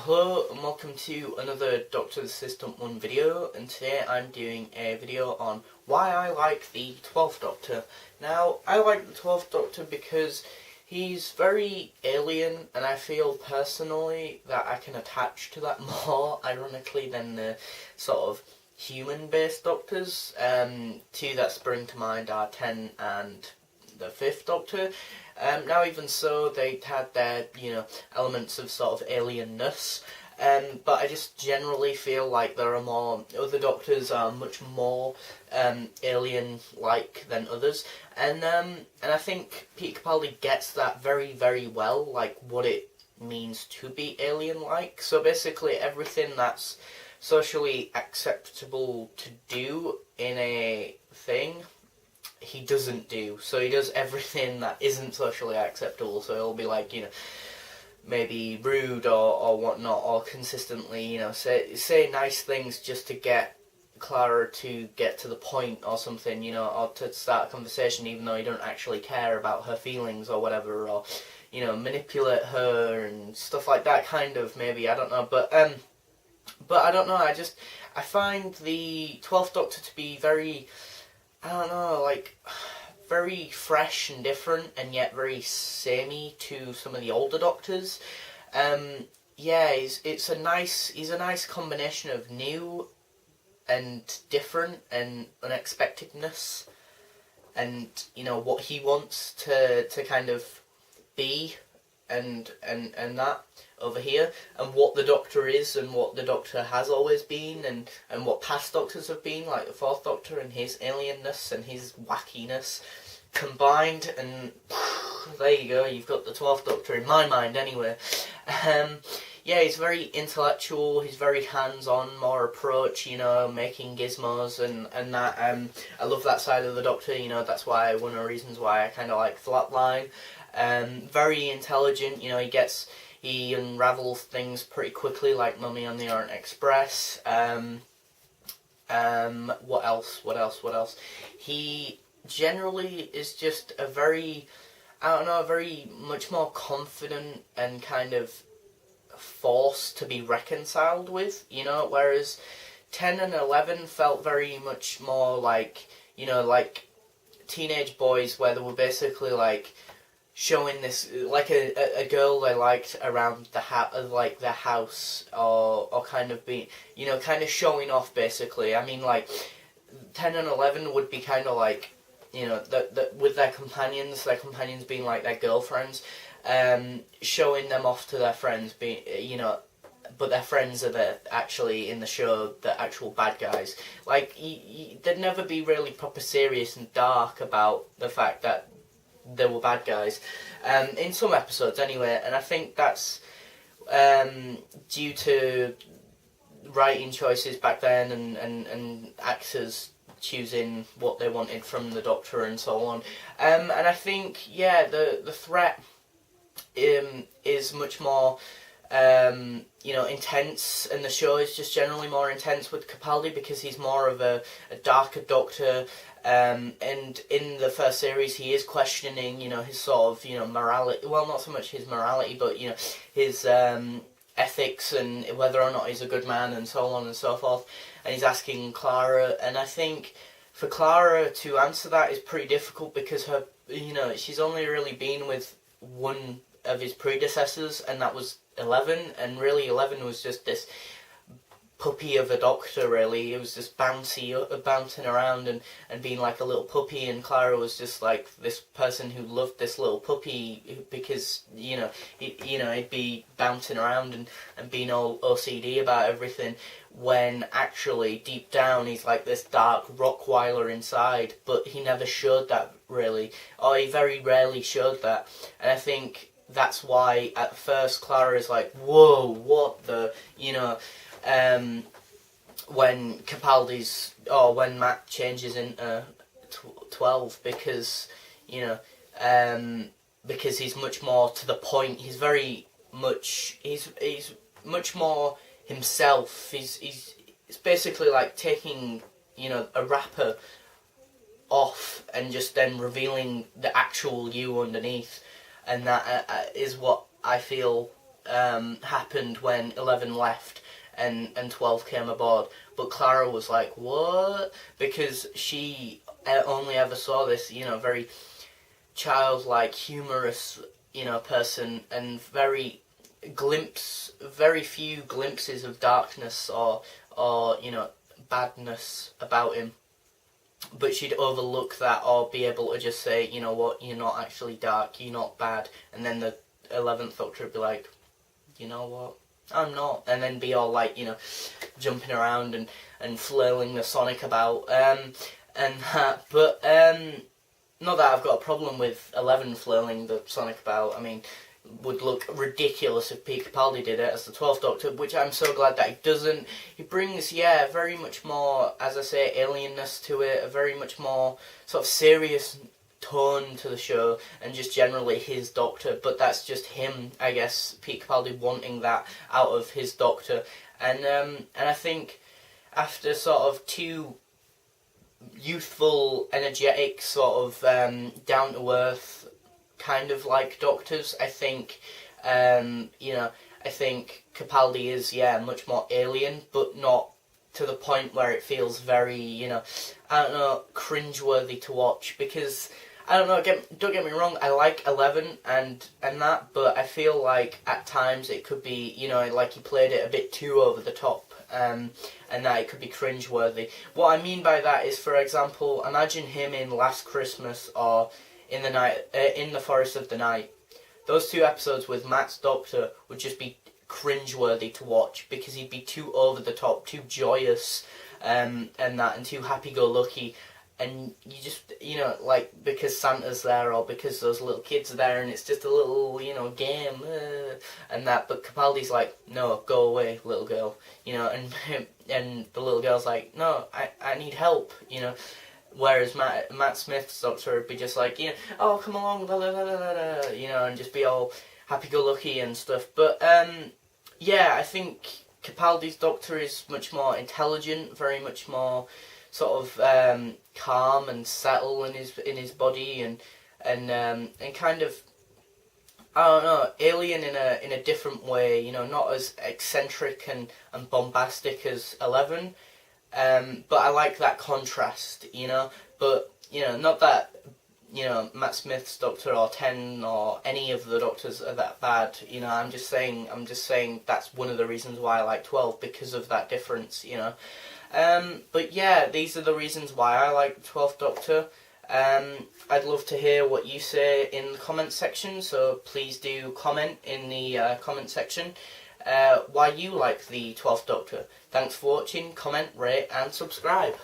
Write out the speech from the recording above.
Hello and welcome to another Doctor Assistant 1 video, and today I'm doing a video on why I like the 12th Doctor. Now, I like the 12th Doctor because he's very alien, and I feel personally that I can attach to that more, ironically, than the sort of human-based Doctors. Two that spring to mind are 10 and the 5th Doctor. Now even so, they had their, elements of sort of alienness, but I just generally feel like there are more, other Doctors are much more alien-like than others, and I think Peter Capaldi gets that very, very well, like what it means to be alien-like. So basically everything that's socially acceptable to do in a thing, he doesn't do. So he does everything that isn't socially acceptable. So he'll be like, maybe rude or whatnot, or consistently, say nice things just to get Clara to get to the point or something, or to start a conversation even though you don't actually care about her feelings or whatever, or, manipulate her and stuff like that, kind of, maybe, I don't know, but I don't know, I find the 12th Doctor to be very, I don't know, like, very fresh and different, and yet very samey to some of the older Doctors. Yeah, he's a nice combination of new and different and unexpectedness, and what he wants to kind of be, and that over here, and what the Doctor is, and what the Doctor has always been, and what past Doctors have been, like the 4th Doctor and his alienness and his wackiness combined, and there you go, you've got the 12th Doctor, in my mind anyway. Yeah, he's very intellectual, he's very hands-on, more approach, making gizmos and that. I love that side of the Doctor, that's why one of the reasons why I kind of like Flatline. Very intelligent, he unravels things pretty quickly, like Mummy on the Orient Express. What else? He generally is just a very, very much more confident and kind of force to be reconciled with, whereas 10 and 11 felt very much more like, like teenage boys, where they were basically like showing this, like a girl they liked around the like their house, or kind of being, kind of showing off, basically. I mean, like 10 and 11 would be kind of like, with their companions being like their girlfriends, showing them off to their friends, being, but their friends are actually in the show the actual bad guys. Like, they'd never be really proper serious and dark about the fact that they were bad guys, in some episodes anyway, and I think that's due to writing choices back then, and actors choosing what they wanted from the Doctor and so on. And I think, yeah, the threat is much more intense, and the show is just generally more intense with Capaldi because he's more of a darker Doctor, and in the first series he is questioning, his sort of, morality, well, not so much his morality, but, his ethics and whether or not he's a good man and so on and so forth, and he's asking Clara, and I think for Clara to answer that is pretty difficult because her, she's only really been with one of his predecessors, and that was 11, and really 11 was just this puppy of a Doctor, really. It was just bouncing around and being like a little puppy, and Clara was just like this person who loved this little puppy because, he'd be bouncing around and being all OCD about everything, when actually deep down he's like this dark Rottweiler inside, but he never showed that, really, or he very rarely showed that, and I think that's why at first Clara is like, whoa, what the, when Capaldi's, or when Matt changes into 12, because, because he's much more to the point, he's very much, he's much more himself, it's basically like taking, a wrapper off and just then revealing the actual you underneath, and that is what I feel happened when 11 left and 12 came aboard. But Clara was like, what? Because she only ever saw this, very childlike, humorous, person, and very few glimpses of darkness or badness about him. But she'd overlook that or be able to just say, you know what, you're not actually dark, you're not bad. And then the 11th Doctor would be like, you know what, I'm not. And then be all like, jumping around and flailing the Sonic about. And that. But, not that I've got a problem with 11 flailing the Sonic about. I mean, would look ridiculous if Peter Capaldi did it as the 12th Doctor, which I'm so glad that he doesn't. He brings, very much more, as I say, alienness to it, a very much more sort of serious tone to the show, and just generally his Doctor, but that's just him, I guess, Peter Capaldi wanting that out of his Doctor. And I think after sort of two youthful, energetic, sort of down-to-earth kind of like Doctors, I think, I think Capaldi is, much more alien, but not to the point where it feels very, cringeworthy to watch, because, I don't know, don't get me wrong, I like 11 and that, but I feel like at times it could be, like he played it a bit too over the top, and that it could be cringeworthy. What I mean by that is, for example, imagine him in Last Christmas or in the Forest of the Night. Those two episodes with Matt's Doctor would just be cringeworthy to watch, because he'd be too over the top, too joyous, and too happy-go-lucky, and you just, because Santa's there, or because those little kids are there, and it's just a little, game, and that, but Capaldi's like, no, go away, little girl, and the little girl's like, no, I need help, Whereas Matt Smith's Doctor would be just like, oh, come along, blah, blah, blah, blah, blah, and just be all happy-go-lucky and stuff. But, I think Capaldi's Doctor is much more intelligent, very much more sort of calm and settle in his body, and kind of, I don't know, alien in a different way, not as eccentric and bombastic as 11. But I like that contrast, but, not that, Matt Smith's Doctor or 10 or any of the Doctors are that bad, I'm just saying that's one of the reasons why I like 12, because of that difference, But these are the reasons why I like the 12th Doctor. I'd love to hear what you say in the comment section, so please do comment in the comment section why you like the 12th Doctor. Thanks for watching, comment, rate and subscribe.